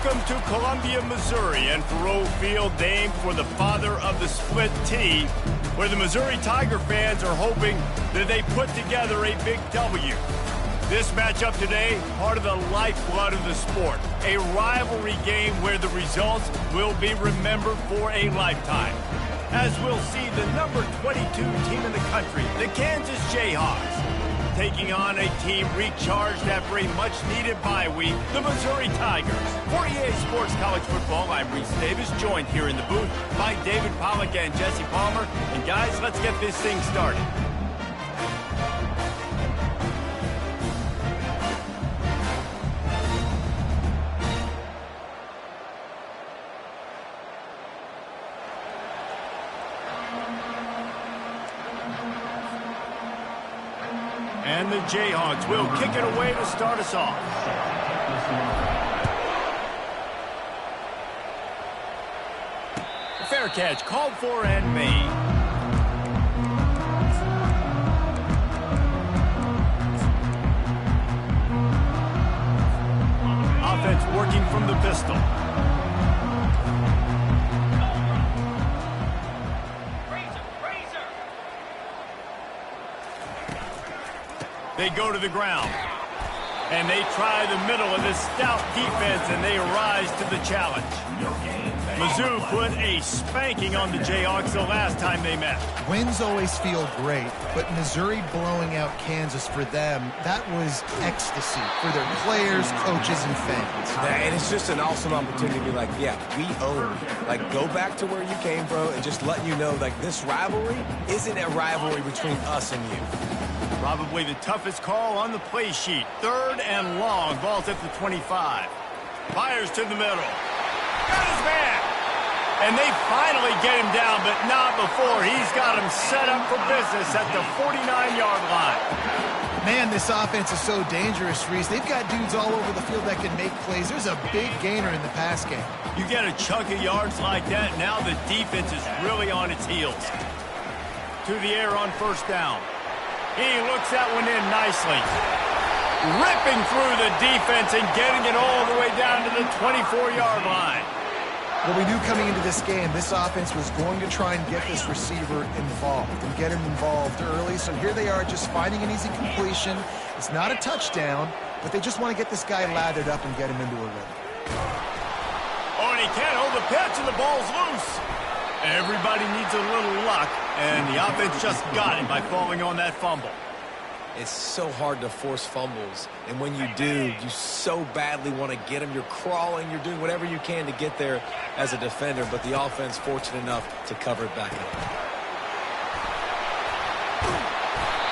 Welcome to Columbia, Missouri, and Faurot Field, named for the father of the split T, where the Missouri Tiger fans are hoping that they put together a big W. This matchup today, part of the lifeblood of the sport, a rivalry game where the results will be remembered for a lifetime. As we'll see the number 22 team in the country, the Kansas Jayhawks, taking on a team recharged after a much-needed bye week, the Missouri Tigers. For EA Sports College Football, I'm Reese Davis, joined here in the booth by David Pollack and Jesse Palmer. And guys, let's get this thing started. And the Jayhawks will kick it away to start us off. Fair catch called for and made. Offense working from the pistol. They go to the ground, and they try the middle of this stout defense, and they rise to the challenge. Mizzou put a spanking on the Jayhawks the last time they met. Wins always feel great, but Missouri blowing out Kansas for them, that was ecstasy for their players, coaches, and fans. And it's just an awesome opportunity to be like, yeah, we own you. Like, go back to where you came from and just let you know, like, this rivalry isn't a rivalry between us and you. Probably the toughest call on the play sheet. 3rd and long. Ball's at the 25. Fires to the middle. Got his man. And they finally get him down, but not before. He's got him set up for business at the 49-yard line. Man, this offense is so dangerous, Reese. They've got dudes all over the field that can make plays. There's a big gainer in the pass game. You get a chunk of yards like that, now the defense is really on its heels. To the air on 1st down. He looks that one in nicely. Ripping through the defense and getting it all the way down to the 24-yard line. Well, we knew coming into this game, this offense was going to try and get this receiver involved and get him involved early. So here they are just finding an easy completion. It's not a touchdown, but they just want to get this guy lathered up and get him into a rhythm. Oh, and he can't hold the pitch, and the ball's loose. Everybody needs a little luck, and the offense just got it by falling on that fumble. It's so hard to force fumbles, and when you do, you so badly want to get them. You're crawling, you're doing whatever you can to get there as a defender, but the offense fortunate enough to cover it back up.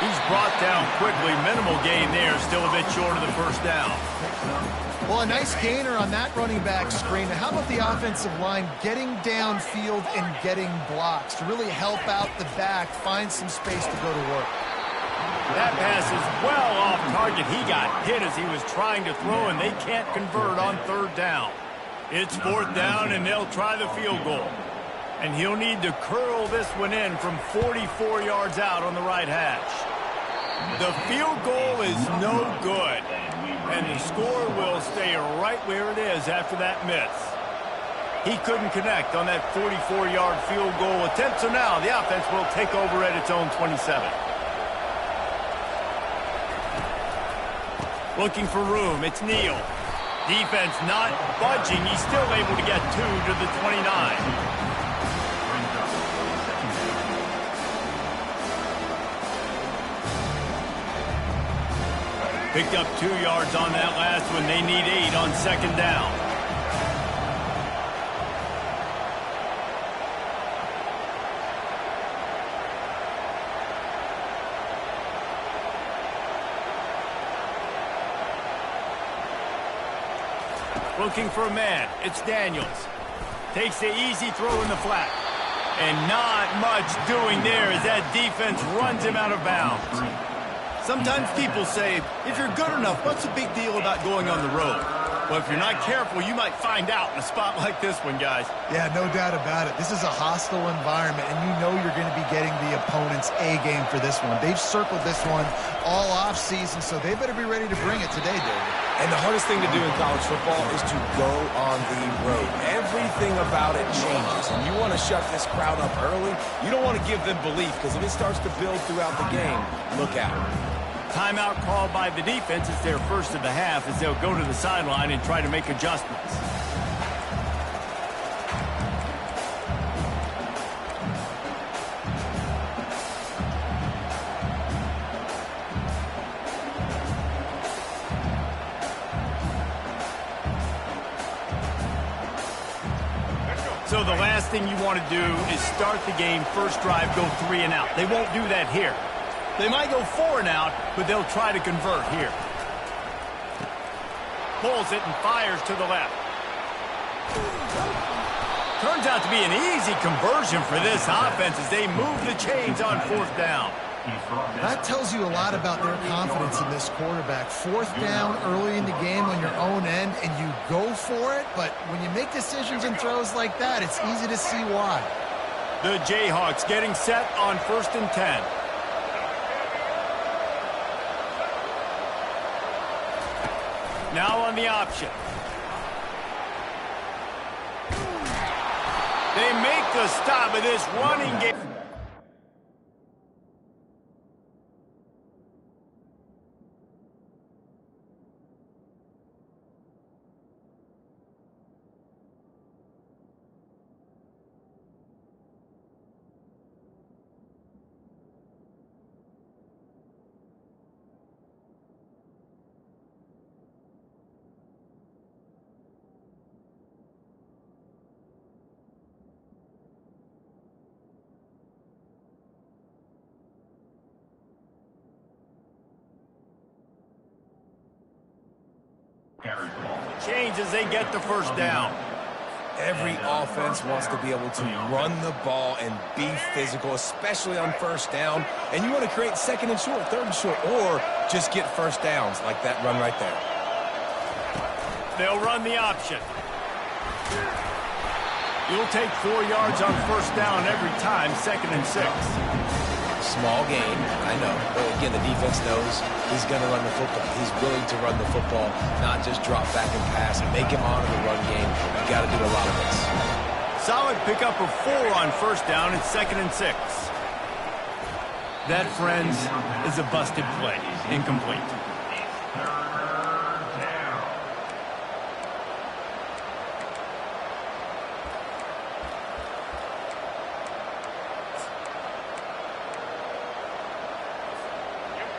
He's brought down quickly. Minimal gain there, still a bit short of the 1st down. Well, a nice gainer on that running back screen. Now, how about the offensive line getting downfield and getting blocks to really help out the back, find some space to go to work? That pass is well off target. He got hit as he was trying to throw, and they can't convert on 3rd down. It's 4th down, and they'll try the field goal. And he'll need to curl this one in from 44 yards out on the right hash. The field goal is no good, and the score will stay right where it is after that miss. He couldn't connect on that 44-yard field goal attempt, so now the offense will take over at its own 27. Looking for room, it's Neal. Defense not budging. He's still able to get 2 to the 29. Picked up 2 yards on that last one. They need 8 on 2nd down. Looking for a man. It's Daniels. Takes the easy throw in the flat. And not much doing there as that defense runs him out of bounds. Sometimes people say, if you're good enough, what's the big deal about going on the road? Well, if you're not careful, you might find out in a spot like this one, guys. Yeah, no doubt about it. This is a hostile environment, and you know you're going to be getting the opponent's A game for this one. They've circled this one all offseason, so they better be ready to bring it today, David. And the hardest thing to do in college football is to go on the road. Everything about it changes, and you want to shut this crowd up early. You don't want to give them belief, because if it starts to build throughout the game, look out. Timeout called by the defense. It's their first of the half as they'll go to the sideline and try to make adjustments. So the last thing you want to do is start the game, first drive, go 3 and out. They won't do that here. They might go 4 and out, but they'll try to convert here. Pulls it and fires to the left. Turns out to be an easy conversion for this offense as they move the chains on 4th down. That tells you a lot about their confidence in this quarterback. 4th down early in the game on your own end, and you go for it, but when you make decisions and throws like that, it's easy to see why. The Jayhawks getting set on 1st and 10. Now on the option. They make the stop of this running game. Change as they get the first down. Every offense wants to be able to run the ball and be physical, especially on 1st down. And you want to create 2nd and short, 3rd and short, or just get 1st downs like that run right there. They'll run the option. You'll take 4 yards on 1st down every time, 2nd and 6. Small gain, I know. But again, the defense knows he's going to run the football. He's willing to run the football, not just drop back and pass and make him honor the run game. You got to do a lot of this. Solid pickup of 4 on 1st down and 2nd and 6. That, friends, is a busted play. Incomplete.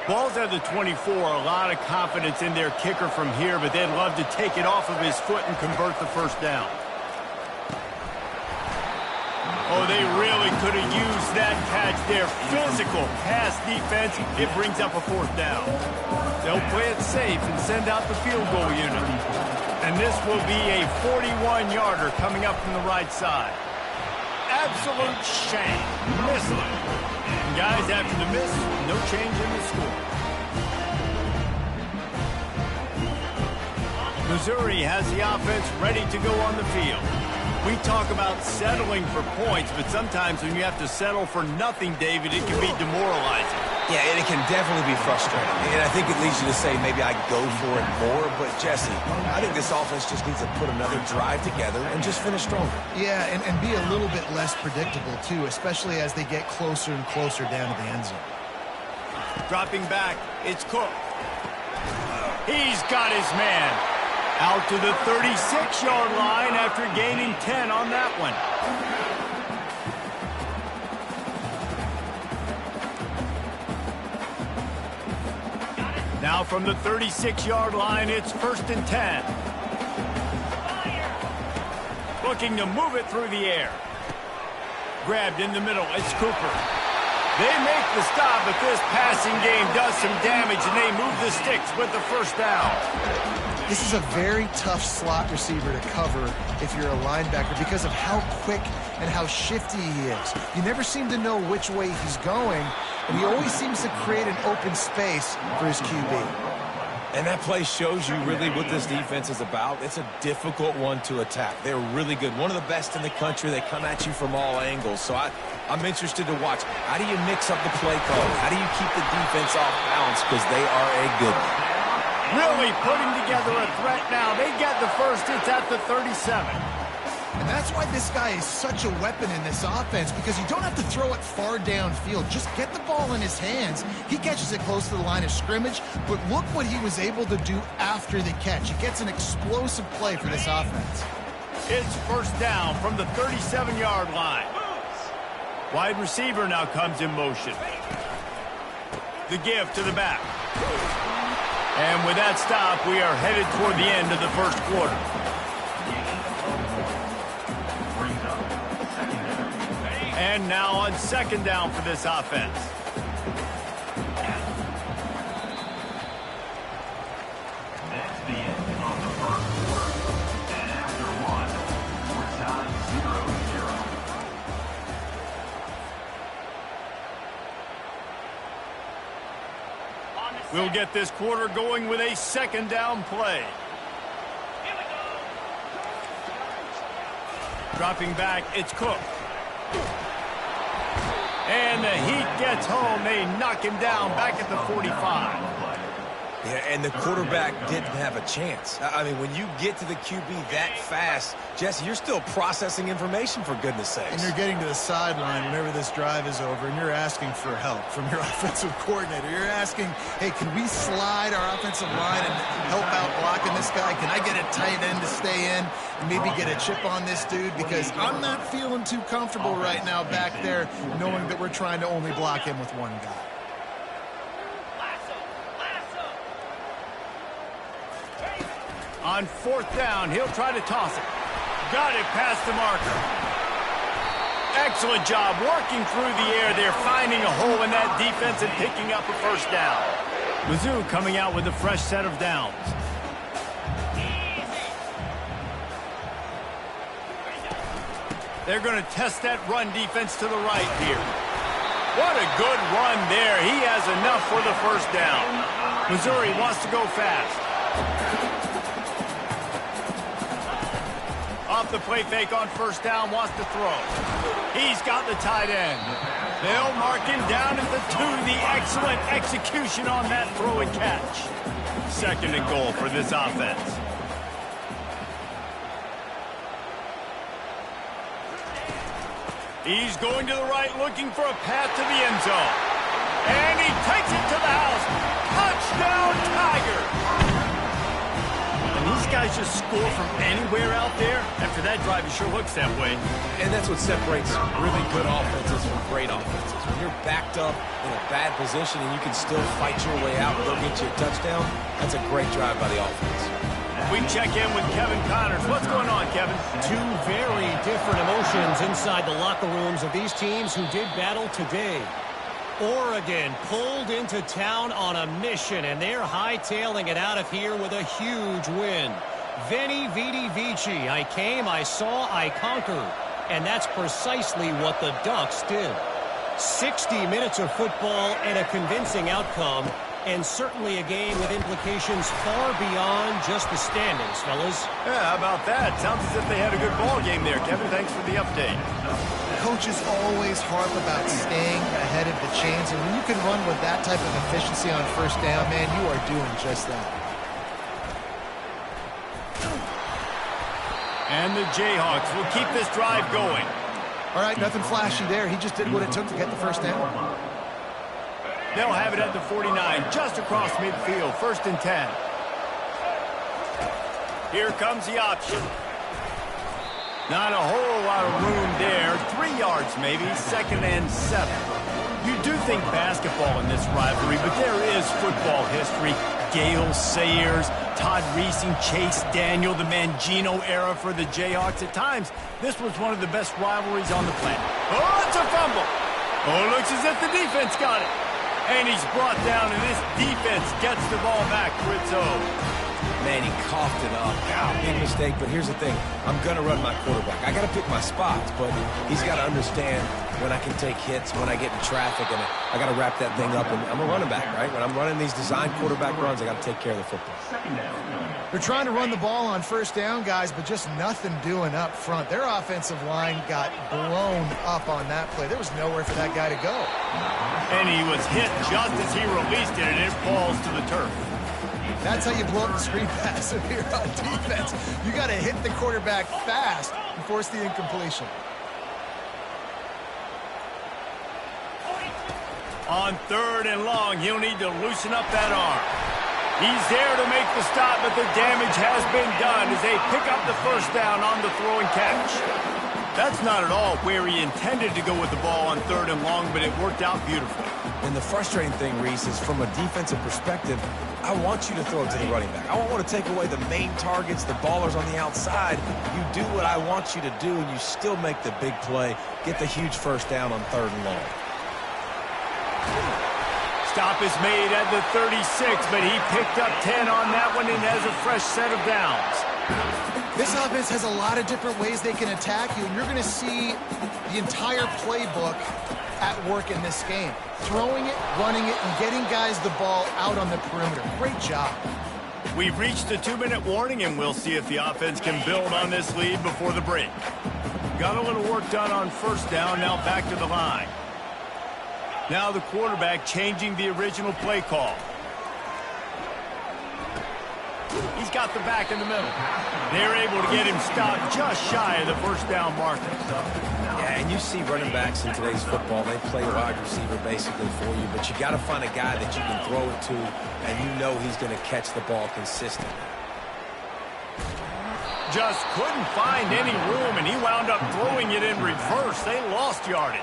Ball's at the 24, a lot of confidence in their kicker from here, but they'd love to take it off of his foot and convert the 1st down. Oh, they really could have used that catch there. Physical pass defense. It brings up a 4th down. They'll play it safe and send out the field goal unit. And this will be a 41-yarder coming up from the right side. Absolute shame. Missed it. And guys, after the miss, no change in the score. Missouri has the offense ready to go on the field. We talk about settling for points, but sometimes when you have to settle for nothing, David, it can be demoralizing. Yeah, and it can definitely be frustrating. And I think it leads you to say maybe I go for it more. But, Jesse, I think this offense just needs to put another drive together and just finish stronger. Yeah, and be a little bit less predictable, too, especially as they get closer and closer down to the end zone. Dropping back, it's Cook. He's got his man. Out to the 36-yard line after gaining 10 on that one. Now from the 36-yard line, it's 1st and 10. Looking to move it through the air. Grabbed in the middle, it's Cooper. They make the stop, but this passing game does some damage, and they move the sticks with the 1st down. This is a very tough slot receiver to cover if you're a linebacker because of how quick and how shifty he is. You never seem to know which way he's going, and he always seems to create an open space for his QB. And that play shows you really what this defense is about. It's a difficult one to attack. They're really good. One of the best in the country. They come at you from all angles. So I'm interested to watch. How do you mix up the play call? How do you keep the defense off balance? Because they are a good one. Really putting together a threat now. They get the first. It's at the 37. And that's why this guy is such a weapon in this offense, because you don't have to throw it far downfield. Just get the ball in his hands. He catches it close to the line of scrimmage, but look what he was able to do after the catch. He gets an explosive play for this offense. It's first down from the 37-yard line. Wide receiver now comes in motion. The give to the back. And with that stop, we are headed toward the end of the first quarter. And now on second down for this offense. That's the end of the first quarter. And after one, we're tied 0-0. We'll get this quarter going with a second down play. Dropping back, it's Cook. And the Heat gets home. They knock him down back at the 45. Yeah, and the quarterback didn't have a chance. I mean, when you get to the QB that fast, Jesse, you're still processing information, for goodness sakes. And you're getting to the sideline whenever this drive is over, and you're asking for help from your offensive coordinator. You're asking, hey, can we slide our offensive line and help out blocking this guy? Can I get a tight end to stay in and maybe get a chip on this dude? Because I'm not feeling too comfortable right now back there knowing that we're trying to only block him with one guy. On fourth down, he'll try to toss it. Got it past the marker. Excellent job working through the air there, finding a hole in that defense and picking up a first down. Mizzou coming out with a fresh set of downs. They're going to test that run defense to the right here. What a good run there. He has enough for the first down. Missouri wants to go fast. Off the play fake on first down, wants to throw. He's got the tight end. They'll mark him down at the 2. The excellent execution on that throw and catch. Second and goal for this offense. He's going to the right, looking for a path to the end zone. And he takes it to the house. Touchdown, Tiger! These guys just score from anywhere out there. After that drive, it sure looks that way. And that's what separates really good offenses from great offenses. When you're backed up in a bad position and you can still fight your way out and go get you a touchdown, that's a great drive by the offense. We check in with Kevin Connors. What's going on, Kevin? Two very different emotions inside the locker rooms of these teams who did battle today. Oregon pulled into town on a mission, and they're hightailing it out of here with a huge win. Veni, Vidi, Vici. I came, I saw, I conquered. And that's precisely what the Ducks did. 60 minutes of football and a convincing outcome, and certainly a game with implications far beyond just the standings, fellas. Yeah, how about that? Sounds as if they had a good ball game there, Kevin. Thanks for the update. Coaches always harp about staying ahead of the chains, and when you can run with that type of efficiency on first down, man, you are doing just that. And the Jayhawks will keep this drive going. All right, nothing flashy there. He just did what it took to get the first down. They'll have it at the 49, just across midfield, 1st and 10. Here comes the option. Not a whole lot of room there. 3 yards maybe, 2nd and 7. You do think basketball in this rivalry, but there is football history. Gale Sayers, Todd Reesing, Chase Daniel, the Mangino era for the Jayhawks. At times, this was one of the best rivalries on the planet. Oh, it's a fumble. Oh, it looks as if the defense got it. And he's brought down, and this defense gets the ball back. Rizzo. Man, he coughed it up. Big mistake, but here's the thing. I'm going to run my quarterback. I got to pick my spots, but he's got to understand when I can take hits, when I get in traffic, and I got to wrap that thing up. And I'm a running back, right? When I'm running these design quarterback runs, I got to take care of the football. They're trying to run the ball on first down, guys, but just nothing doing up front. Their offensive line got blown up on that play. There was nowhere for that guy to go. And he was hit just as he released it, and it falls to the turf. That's how you blow up the screen pass if you're on defense. You got to hit the quarterback fast and force the incompletion. On 3rd and long, he'll need to loosen up that arm. He's there to make the stop, but the damage has been done as they pick up the first down on the throw and catch. That's not at all where he intended to go with the ball on 3rd and long, but it worked out beautifully. And the frustrating thing, Reese, is from a defensive perspective, I want you to throw it to the running back. I want to take away the main targets, the ballers on the outside. You do what I want you to do, and you still make the big play, get the huge first down on 3rd and long. Stop is made at the 36, but he picked up 10 on that one and has a fresh set of downs. This offense has a lot of different ways they can attack you, and you're going to see the entire playbook at work in this game. Throwing it, running it, and getting guys the ball out on the perimeter. Great job. We've reached the 2-minute warning, and we'll see if the offense can build on this lead before the break. Got a little work done on first down, now back to the line. Now the quarterback changing the original play call. He's got the back in the middle. They're able to get him stopped just shy of the first down marker. Yeah, and you see running backs in today's football, they play wide receiver basically for you, but you got to find a guy that you can throw it to, and you know he's going to catch the ball consistently. Just couldn't find any room, and he wound up throwing it in reverse. They lost yardage.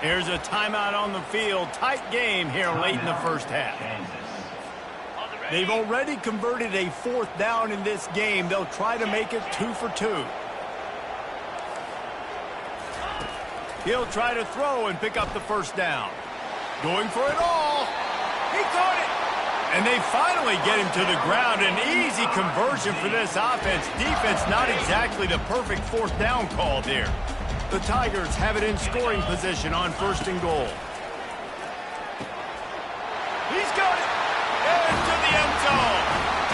There's a timeout on the field. Tight game here late in the first half. They've already converted a 4th down in this game. They'll try to make it 2 for 2. He'll try to throw and pick up the first down. Going for it all. He caught it. And they finally get him to the ground. An easy conversion for this offense. Defense not exactly the perfect 4th down call there. The Tigers have it in scoring position on 1st and goal. He's got it. Into the end zone.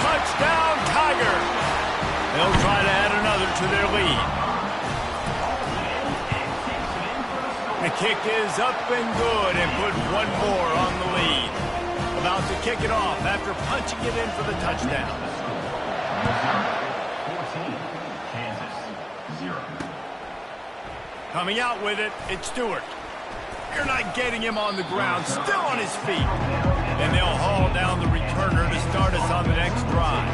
Touchdown, Tiger. They'll try to add another to their lead. The kick is up and good and put one more on the lead. About to kick it off after punching it in for the touchdown. 14, Kansas 0. Coming out with it, it's Stewart. You're not getting him on the ground, still on his feet. And they'll haul down the returner to start us on the next drive.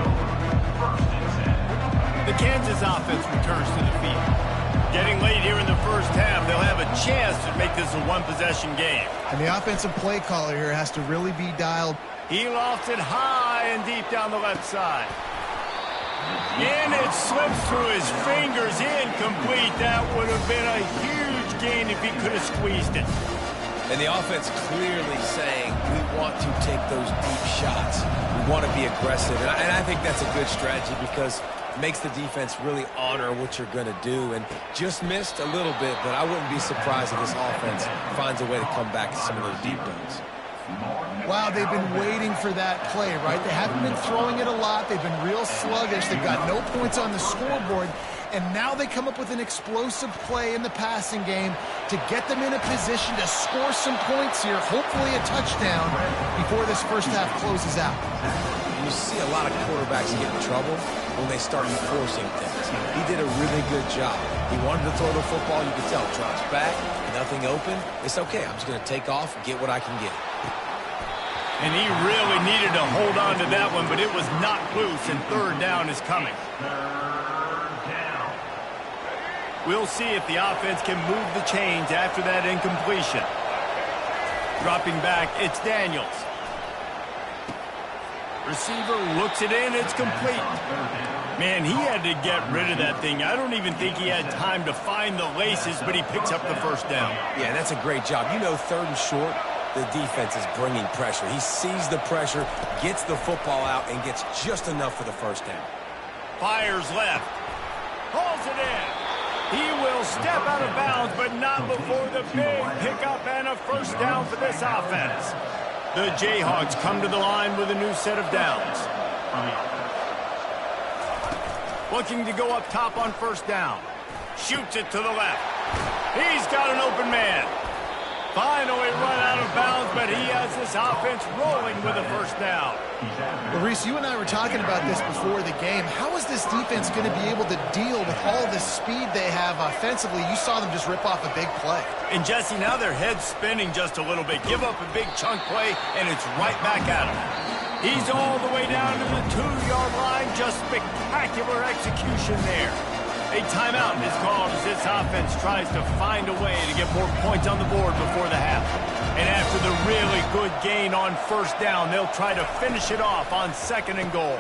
The Kansas offense returns to the field. Getting late here in the first half, they'll have a chance to make this a one-possession game. And the offensive play caller here has to really be dialed. He lofts it high and deep down the left side. And it slips through his fingers, incomplete. That would have been a huge gain if he could have squeezed it. And the offense clearly saying, we want to take those deep shots. We want to be aggressive. And I think that's a good strategy because it makes the defense really honor what you're going to do. And just missed a little bit, but I wouldn't be surprised if this offense finds a way to come back to some of those deep ones. Wow, they've been waiting for that play, right? They haven't been throwing it a lot. They've been real sluggish. They've got no points on the scoreboard. And now they come up with an explosive play in the passing game to get them in a position to score some points here, hopefully a touchdown, before this first half closes out. You see a lot of quarterbacks get in trouble when they start forcing things. He did a really good job. He wanted to throw the football. You could tell. Drops back, nothing open. It's okay. I'm just going to take off and get what I can get. And he really needed to hold on to that one, but it was not loose, and 3rd down is coming. We'll see if the offense can move the chains after that incompletion. Dropping back, it's Daniels. Receiver looks it in, it's complete. Man, he had to get rid of that thing. I don't even think he had time to find the laces, but he picks up the first down. Yeah, that's a great job. You know, 3rd and short, the defense is bringing pressure. He sees the pressure, gets the football out, and gets just enough for the first down. Fires left. Pulls it in. He will step out of bounds, but not before the big pickup and a first down for this offense. The Jayhawks come to the line with a new set of downs. Looking to go up top on first down. Shoots it to the left. He's got an open man. Finally run out of bounds, but he has this offense rolling with a first down. Well, Reese, you and I were talking about this before the game. How is this defense going to be able to deal with all the speed they have offensively? You saw them just rip off a big play. And Jesse, now their head's spinning just a little bit. Give up a big chunk play, and it's right back at him. He's all the way down to the 2-yard line. Just spectacular execution there. A timeout is called as this offense tries to find a way to get more points on the board before the half. And after the really good gain on first down, they'll try to finish it off on 2nd and goal.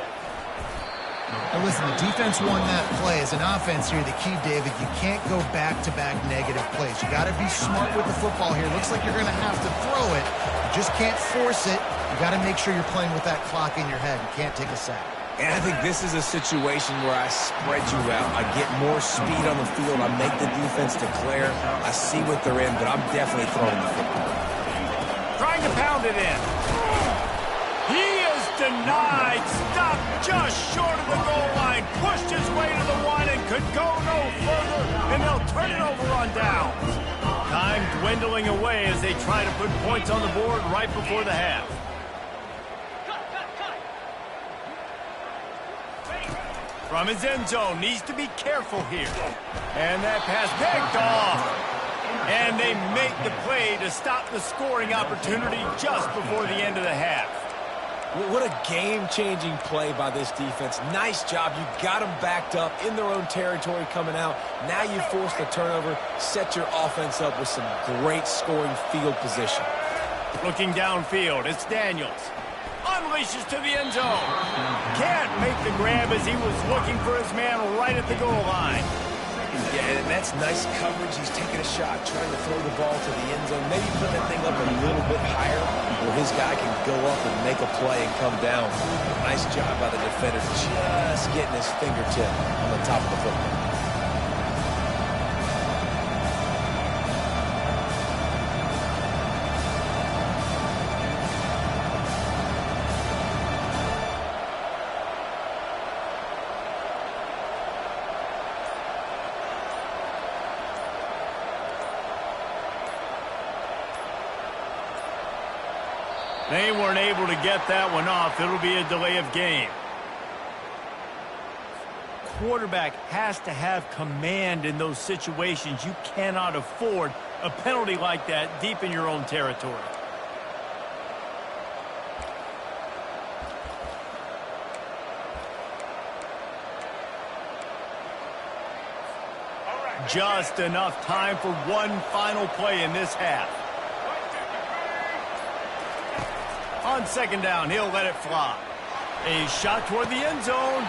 Now listen, the defense won that play. As an offense here, the key, David, you can't go back-to-back negative plays. You got to be smart with the football here. Looks like you're going to have to throw it. You just can't force it. You got to make sure you're playing with that clock in your head. You can't take a sack. And I think this is a situation where I spread you out. I get more speed on the field. I make the defense declare. I see what they're in, but I'm definitely throwing the football. Trying to pound it in. He is denied. Stopped just short of the goal line. Pushed his way to the 1 and could go no further. And they'll turn it over on downs. Time dwindling away as they try to put points on the board right before the half. From his end zone, needs to be careful here. And that pass picked off. And they make the play to stop the scoring opportunity just before the end of the half. What a game-changing play by this defense. Nice job. You got them backed up in their own territory coming out. Now you force the turnover, set your offense up with some great scoring field position. Looking downfield, it's Daniels. Unleashes to the end zone. Can't make the grab as he was looking for his man right at the goal line. Yeah, and that's nice coverage. He's taking a shot, trying to throw the ball to the end zone. Maybe put that thing up a little bit higher where his guy can go up and make a play and come down. Nice job by the defender just getting his fingertip on the top of the football. They weren't able to get that one off. It'll be a delay of game. Quarterback has to have command in those situations. You cannot afford a penalty like that deep in your own territory. Just enough time for one final play in this half. On 2nd down, he'll let it fly. A shot toward the end zone.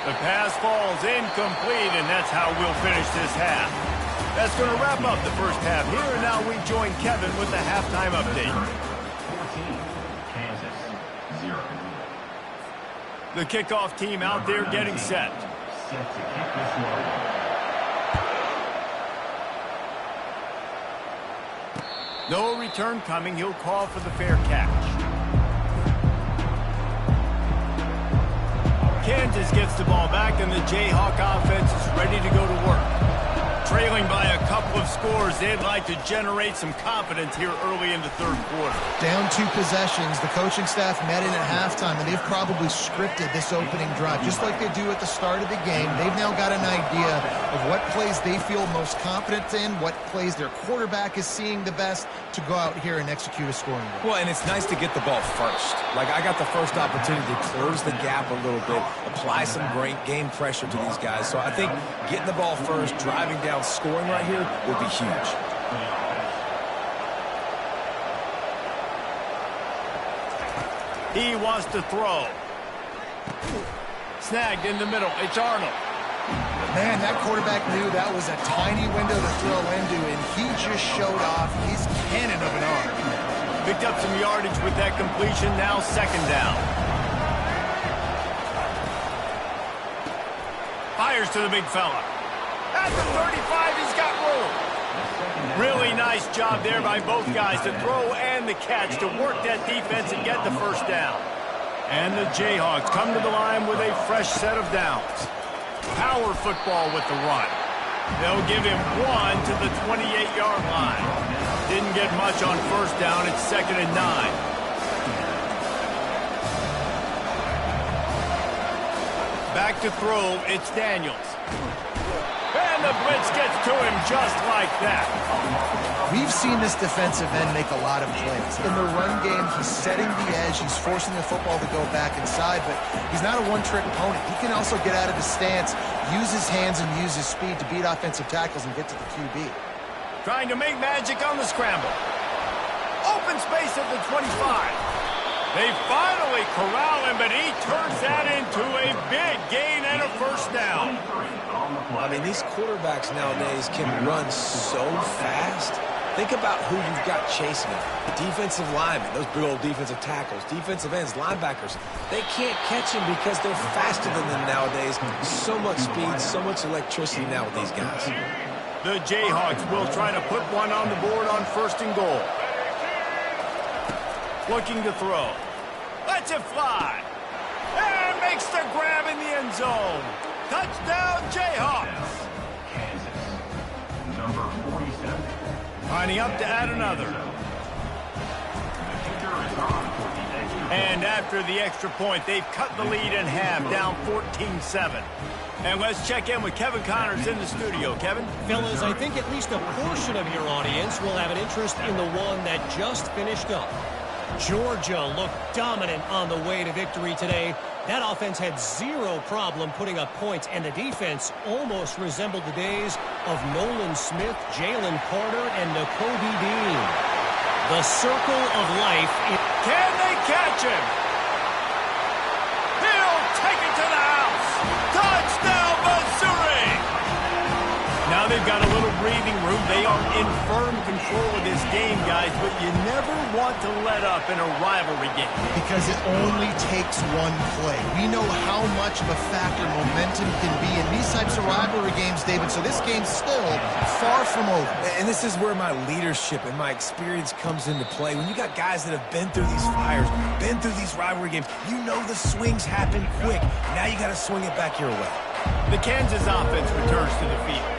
The pass falls incomplete, and that's how we'll finish this half. That's going to wrap up the first half. Here and now we join Kevin with the halftime update. 14, Kansas, 0. The kickoff team out there getting set. Set to kick this one. No return coming. He'll call for the fair catch. Kansas gets the ball back, and the Jayhawk offense is ready to go to work. Trailing by a couple of scores, they'd like to generate some confidence here early in the 3rd quarter. Down 2 possessions. The coaching staff met in at halftime, and they've probably scripted this opening drive, just like they do at the start of the game. They've now got an idea of what plays they feel most confident in, what plays their quarterback is seeing the best to go out here and execute a scoring goal. Well, and it's nice to get the ball first. Like, I got the first opportunity to close the gap a little bit, apply some great game pressure to these guys. So I think getting the ball first, driving down, scoring right here would be huge. He wants to throw. Snagged in the middle. It's Arnold. Man, that quarterback knew that was a tiny window to throw into, and he just showed off his cannon of an arm. Picked up some yardage with that completion. Now second down. Fires to the big fella. At the 35, he's got room. Really nice job there by both guys to throw and the catch to work that defense and get the first down. And the Jayhawks come to the line with a fresh set of downs. Power football with the run. They'll give him one to the 28-yard line. Didn't get much on first down. It's 2nd and 9. Back to throw. It's Daniels. And the blitz gets to him just like that. We've seen this defensive end make a lot of plays. In the run game, he's setting the edge. He's forcing the football to go back inside, but he's not a one-trick pony. He can also get out of his stance, use his hands, and use his speed to beat offensive tackles and get to the QB. Trying to make magic on the scramble. Open space at the 25. They finally corral him, but he turns that into a big gain and a first down. I mean, these quarterbacks nowadays can run so fast. Think about who you've got chasing them. Defensive linemen, those big old defensive tackles, defensive ends, linebackers. They can't catch them because they're faster than them nowadays. So much speed, so much electricity now with these guys. The Jayhawks will try to put one on the board on 1st and goal. Looking to throw. Lets it fly. And makes the grab in the end zone. Touchdown, Jayhawks. Kansas, number 47. Lining up to add another. And after the extra point, they've cut the lead in half, down 14-7. And let's check in with Kevin Connors in the studio. Kevin? Fellas, I think at least a portion of your audience will have an interest in the one that just finished up. Georgia looked dominant on the way to victory today. That offense had zero problem putting up points, and the defense almost resembled the days of Nolan Smith, Jalen Carter, and Nakobe Dean. The circle of life. Can they catch him? He'll take it to the house. Touchdown, Missouri! Now they've got a little breathing room. They are in firm control of this game, guys, but you never want to let up in a rivalry game. Because it only takes one play. We know how much of a factor momentum can be in these types of rivalry games, David, so this game's still far from over. And this is where my leadership and my experience comes into play. When you got guys that have been through these fires, been through these rivalry games, you know the swings happen quick. Now you got to swing it back your way. The Kansas offense returns to the field.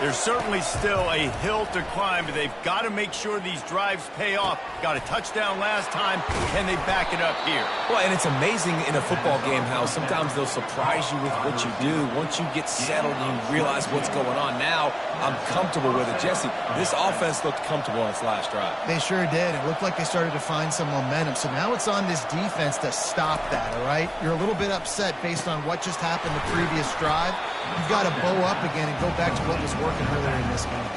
There's certainly still a hill to climb, but they've got to make sure these drives pay off. Got a touchdown last time. Can they back it up here? Well, and it's amazing in a football game how sometimes they'll surprise you with what you do. Once you get settled and you realize what's going on, now I'm comfortable with it. Jesse, this offense looked comfortable on its last drive. They sure did. It looked like they started to find some momentum. So now it's on this defense to stop that, all right? You're a little bit upset based on what just happened the previous drive. You've got to bow up again and go back to what was working earlier in this game.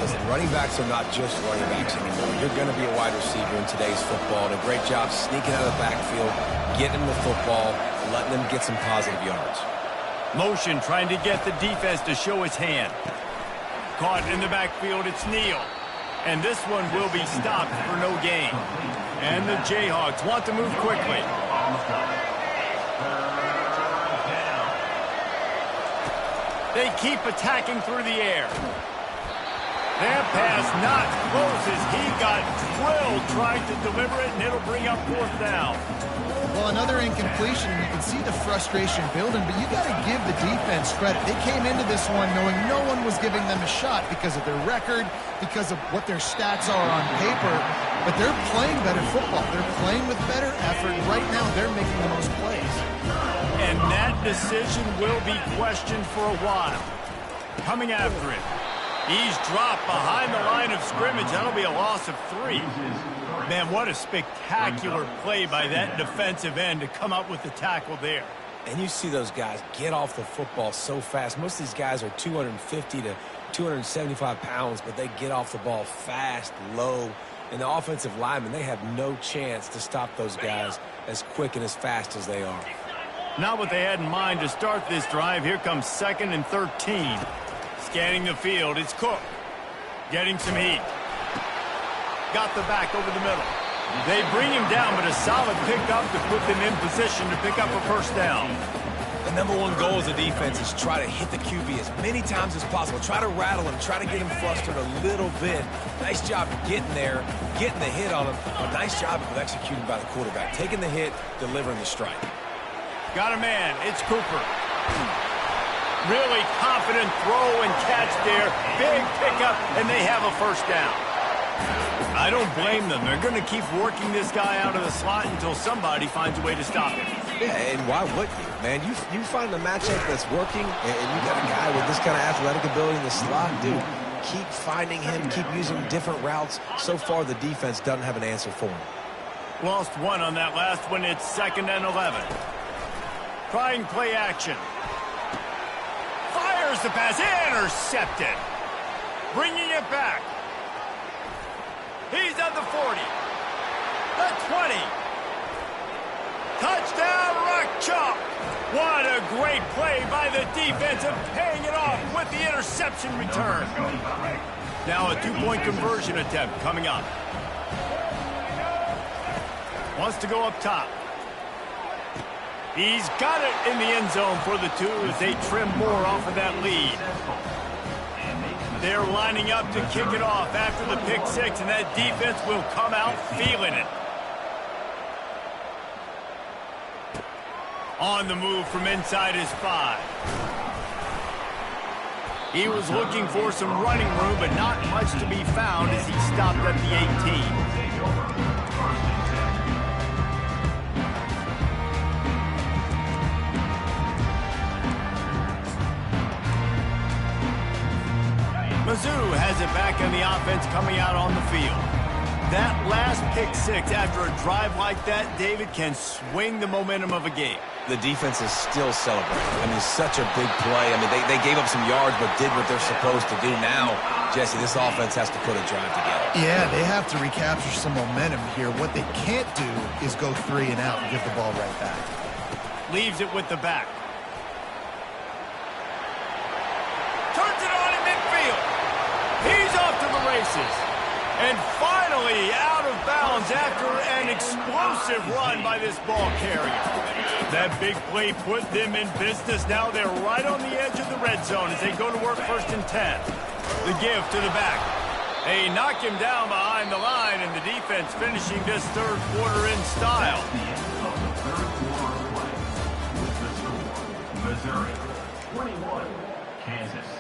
Listen, running backs are not just running backs anymore. You're going to be a wide receiver in today's football. And a great job sneaking out of the backfield, getting them the football, letting them get some positive yards. Motion trying to get the defense to show his hand. Caught in the backfield, it's Neal. And this one will be stopped for no gain. And the Jayhawks want to move quickly. They keep attacking through the air. That pass not close as he got drilled trying to deliver it, and it'll bring up 4th down. Well, another incompletion, and you can see the frustration building, but you got to give the defense credit. They came into this one knowing no one was giving them a shot because of their record, because of what their stats are on paper, but they're playing better football. They're playing with better effort. Right now, they're making the most plays. And that decision will be questioned for a while. Coming after it. He's dropped behind the line of scrimmage. That'll be a loss of 3. Man, what a spectacular play by that defensive end to come up with the tackle there. And you see those guys get off the football so fast. Most of these guys are 250 to 275 pounds, but they get off the ball fast, low. And the offensive linemen, they have no chance to stop those guys as quick and as fast as they are. Not what they had in mind to start this drive. Here comes 2nd and 13. Scanning the field, it's Cook. Getting some heat. got the back over the middle. They bring him down, but a solid pickup to put them in position to pick up a first down. The number one goal as a defense is try to hit the QB as many times as possible. Try to rattle him, try to get him flustered a little bit. Nice job of getting there, getting the hit on him. A nice job of executing by the quarterback. Taking the hit, delivering the strike. Got a man. It's Cooper. Really confident throw and catch there. Big pickup, and they have a first down. I don't blame them. They're going to keep working this guy out of the slot until somebody finds a way to stop him. Yeah, and why wouldn't you, man? You find a matchup that's working, and you got a guy with this kind of athletic ability in the slot, dude. Keep finding him, keep using different routes. So far, the defense doesn't have an answer for him. Lost one on that last one. It's 2nd and 11. Trying play action. Fires the pass. Intercepted. Bringing it back. He's at the 40. The 20. Touchdown, Rock Chalk. What a great play by the defense of paying it off with the interception return. Now a 2-point conversion attempt coming up. Wants to go up top. He's got it in the end zone for the 2 as they trim more off of that lead. They're lining up to kick it off after the pick 6, and that defense will come out feeling it. On the move from inside his 5. He was looking for some running room, but not much to be found as he stopped at the 18. Mizzou has it back on the offense coming out on the field. That last pick 6 after a drive like that, David, can swing the momentum of a game. The defense is still celebrating. I mean, such a big play. I mean, they gave up some yards but did what they're supposed to do. Now, Jesse, this offense has to put a drive together. Yeah, they have to recapture some momentum here. What they can't do is go 3 and out and give the ball right back. Leaves it with the back. Turns it on in midfield. He's off to the races. And finally out of bounds after an explosive run by this ball carrier. That big play put them in business. Now they're right on the edge of the red zone as they go to work 1st and 10. The give to the back. They knock him down behind the line, and the defense finishing this 3rd quarter in style. The end of the 3rd quarter of play with the score, Missouri 21, Kansas.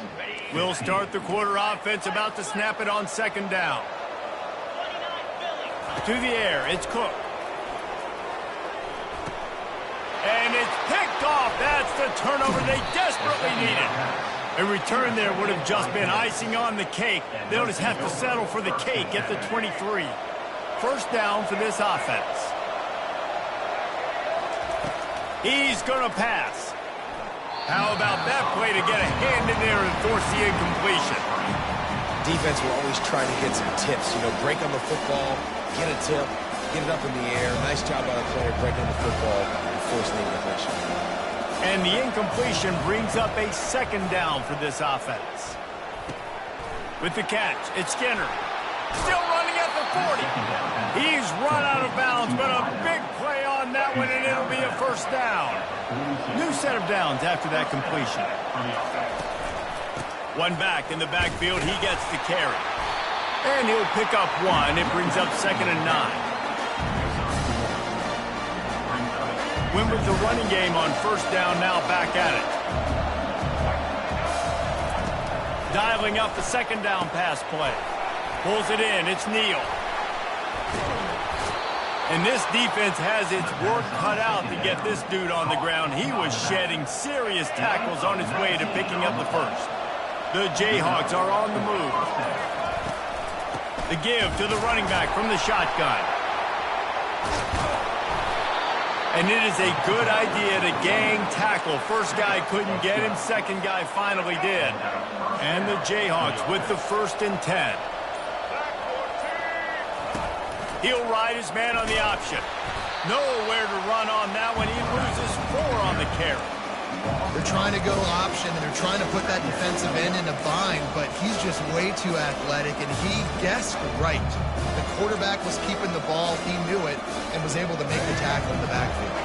We'll start the quarter offense, about to snap it on 2nd down. To the air, it's Cook. And it's picked off. That's the turnover they desperately needed. A return there would have just been icing on the cake. They'll just have to settle for the cake at the 23. 1st down for this offense. He's going to pass. How about that play to get a hand in there and force the incompletion? Defense will always try to get some tips. You know, break on the football, get a tip, get it up in the air. Nice job by the player breaking the football and forcing the incompletion. And the incompletion brings up a 2nd down for this offense. With the catch, it's Skinner. Still running at the 40. He's run out of bounds, but a big play on that one, and it'll be a 1st down. New set of downs after that completion. One back in the backfield. He gets the carry. And he'll pick up 1. It brings up 2nd and 9. Win with the running game on 1st down, now back at it. Dialing up the 2nd down pass play. Pulls it in. It's Neal. And this defense has its work cut out to get this dude on the ground. He was shedding serious tackles on his way to picking up the 1st. The Jayhawks are on the move. The give to the running back from the shotgun. And it is a good idea to gang tackle. First guy couldn't get him. Second guy finally did. And the Jayhawks with the 1st and 10. He'll ride his man on the option. Nowhere to run on that one. He loses 4 on the carry. They're trying to go option, and they're trying to put that defensive end in a bind, but he's just way too athletic, and he guessed right. The quarterback was keeping the ball. He knew it and was able to make the tackle in the backfield.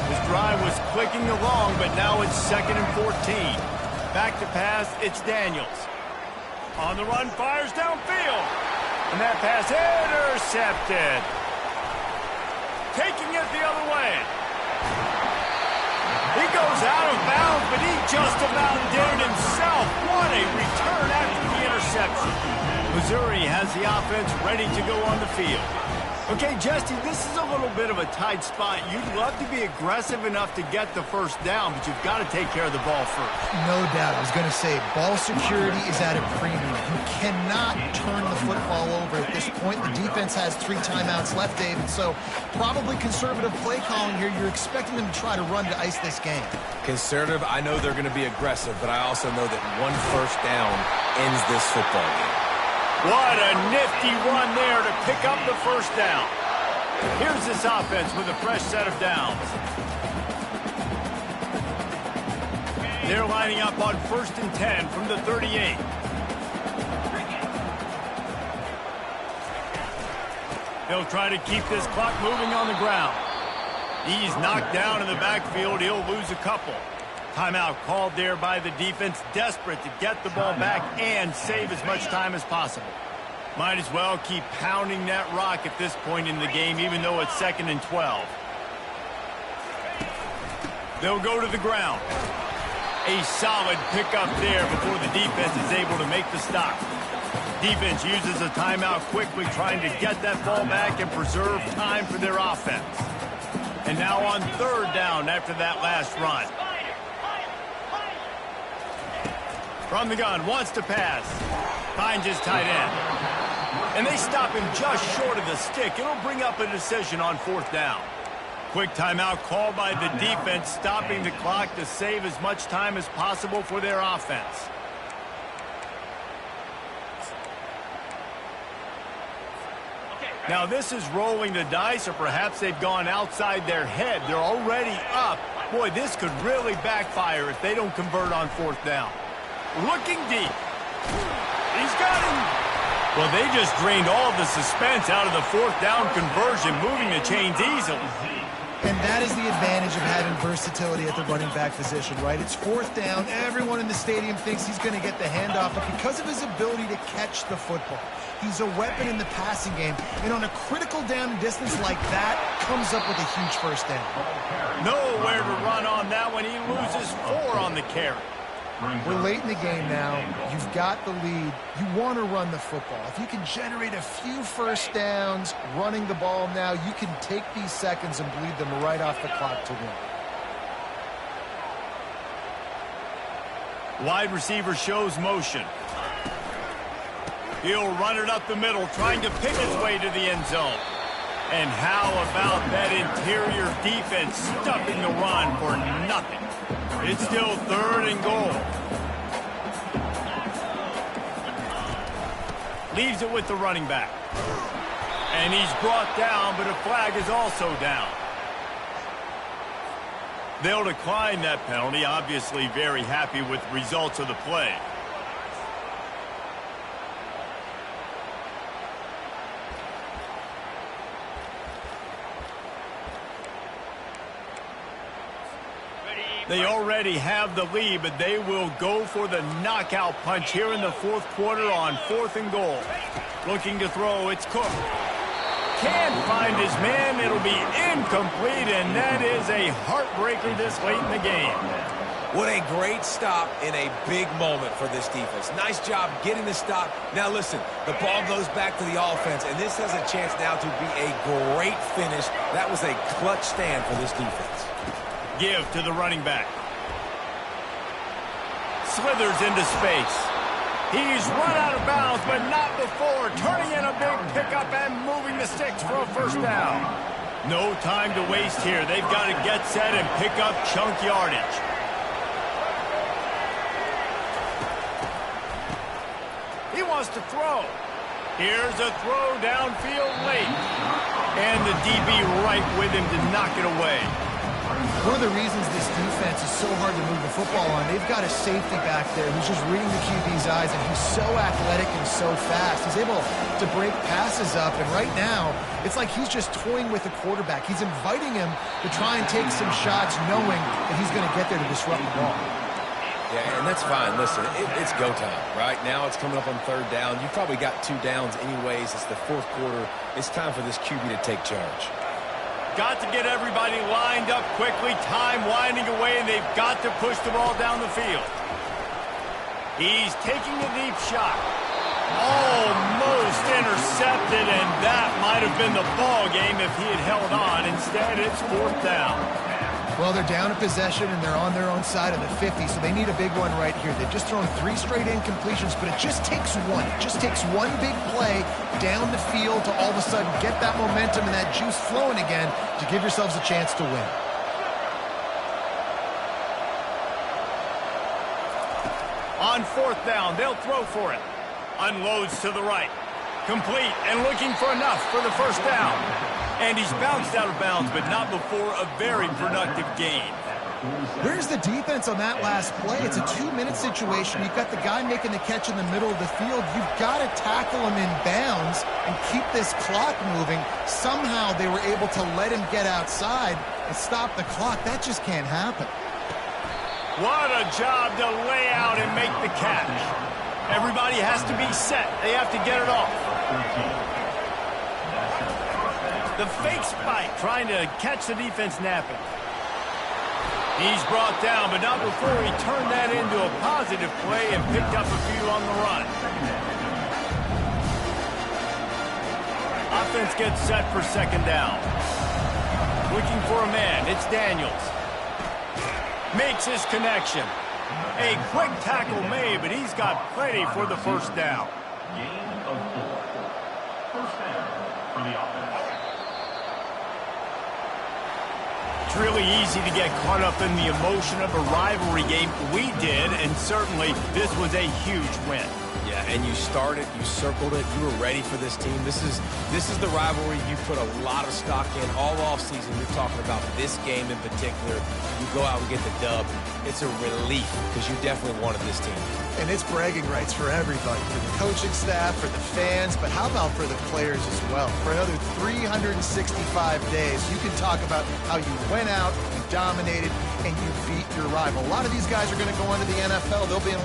His drive was clicking along, but now it's 2nd and 14. Back to pass, it's Daniels. On the run, fires downfield. And that pass intercepted. Taking it the other way. He goes out of bounds, but he just about did it himself. What a return after the interception. Missouri has the offense ready to go on the field. Okay, Jesse, this is a little bit of a tight spot. You'd love to be aggressive enough to get the first down, but you've got to take care of the ball first. No doubt. I was going to say, ball security is at a premium. You cannot turn the football over at this point. The defense has 3 timeouts left, David, so probably conservative play calling here. You're expecting them to try to run to ice this game. Conservative, I know they're going to be aggressive, but I also know that 1 first down ends this football game. What a nifty run there to pick up the first down. Here's this offense with a fresh set of downs. They're lining up on 1st and 10 from the 38. They'll try to keep this clock moving on the ground. He's knocked down in the backfield. He'll lose a couple. Timeout called there by the defense, desperate to get the ball back and save as much time as possible. Might as well keep pounding that rock at this point in the game, even though it's 2nd and 12. They'll go to the ground. A solid pickup there before the defense is able to make the stop. Defense uses a timeout quickly, trying to get that ball back and preserve time for their offense. And now on 3rd down after that last run. From the gun, wants to pass. Finds his tight end. And they stop him just short of the stick. It'll bring up a decision on 4th down. Quick timeout called by the defense, stopping the clock to save as much time as possible for their offense. Now this is rolling the dice, or perhaps they've gone outside their head. They're already up. Boy, this could really backfire if they don't convert on 4th down. Looking deep. He's got him. Well, they just drained all of the suspense out of the 4th down conversion, moving the chains easily. And that is the advantage of having versatility at the running back position, right? It's 4th down. Everyone in the stadium thinks he's going to get the handoff, but because of his ability to catch the football, he's a weapon in the passing game. And on a critical down and distance like that, comes up with a huge first down. Nowhere to run on that one. He loses 4 on the carry. We're late in the game now. You've got the lead. You want to run the football. If you can generate a few first downs running the ball now, you can take these seconds and bleed them right off the clock to win. Wide receiver shows motion. He'll run it up the middle, trying to pick his way to the end zone. And how about that interior defense stuffing the run for nothing? It's still 3rd and goal. Leaves it with the running back. And he's brought down, but a flag is also down. They'll decline that penalty, obviously very happy with the results of the play. They already have the lead, but they will go for the knockout punch here in the 4th quarter on 4th and goal. Looking to throw, it's Cook. Can't find his man. It'll be incomplete, and that is a heartbreaker this late in the game. What a great stop in a big moment for this defense. Nice job getting the stop. Now listen, the ball goes back to the offense, and this has a chance now to be a great finish. That was a clutch stand for this defense. Give to the running back. Slithers into space. He's run out of bounds, but not before. Turning in a big pickup and moving the sticks for a first down. No time to waste here. They've got to get set and pick up chunk yardage. He wants to throw. Here's a throw downfield late. And the DB right with him to knock it away. One of the reasons this defense is so hard to move the football on, they've got a safety back there who's just reading the QB's eyes, and he's so athletic and so fast. He's able to break passes up, and right now, it's like he's just toying with the quarterback. He's inviting him to try and take some shots, knowing that he's going to get there to disrupt the ball. Yeah, and that's fine. Listen, it's go time. Right now, it's coming up on third down. You've probably got 2 downs anyways. It's the fourth quarter. It's time for this QB to take charge. Got to get everybody lined up quickly. Time winding away, and they've got to push the ball down the field. He's taking a deep shot. Almost intercepted, and that might have been the ball game if he had held on. Instead, it's fourth down. Well, they're down a possession, and they're on their own side of the 50, so they need a big one right here. They've just thrown 3 straight incompletions, but it just takes one. It just takes one big play down the field to all of a sudden get that momentum and that juice flowing again to give yourselves a chance to win. On fourth down, they'll throw for it. Unloads to the right. Complete and looking for enough for the first down. And he's bounced out of bounds, but not before a very productive gain. Where's the defense on that last play? It's a 2-minute situation. You've got the guy making the catch in the middle of the field. You've got to tackle him in bounds and keep this clock moving. Somehow they were able to let him get outside and stop the clock. That just can't happen. What a job to lay out and make the catch. Everybody has to be set. They have to get it off. The fake spike trying to catch the defense napping. He's brought down, but not before he turned that into a positive play and picked up a few on the run. Offense gets set for second down. Looking for a man. It's Daniels. Makes his connection. A quick tackle made, but he's got plenty for the first down. Gain of 4. First down for the offense. It's really easy to get caught up in the emotion of a rivalry game. We did, and certainly this was a huge win. Yeah, and you started, you circled it, you were ready for this team. This is the rivalry you put a lot of stock in all offseason. You're talking about this game in particular. You go out and get the dub. It's a relief because you definitely wanted this team. And it's bragging rights for everybody, for the coaching staff, for the fans, but how about for the players as well? For another 365 days, you can talk about how you went out, you dominated, and you beat your rival. A lot of these guys are going to go on to the NFL. They'll be in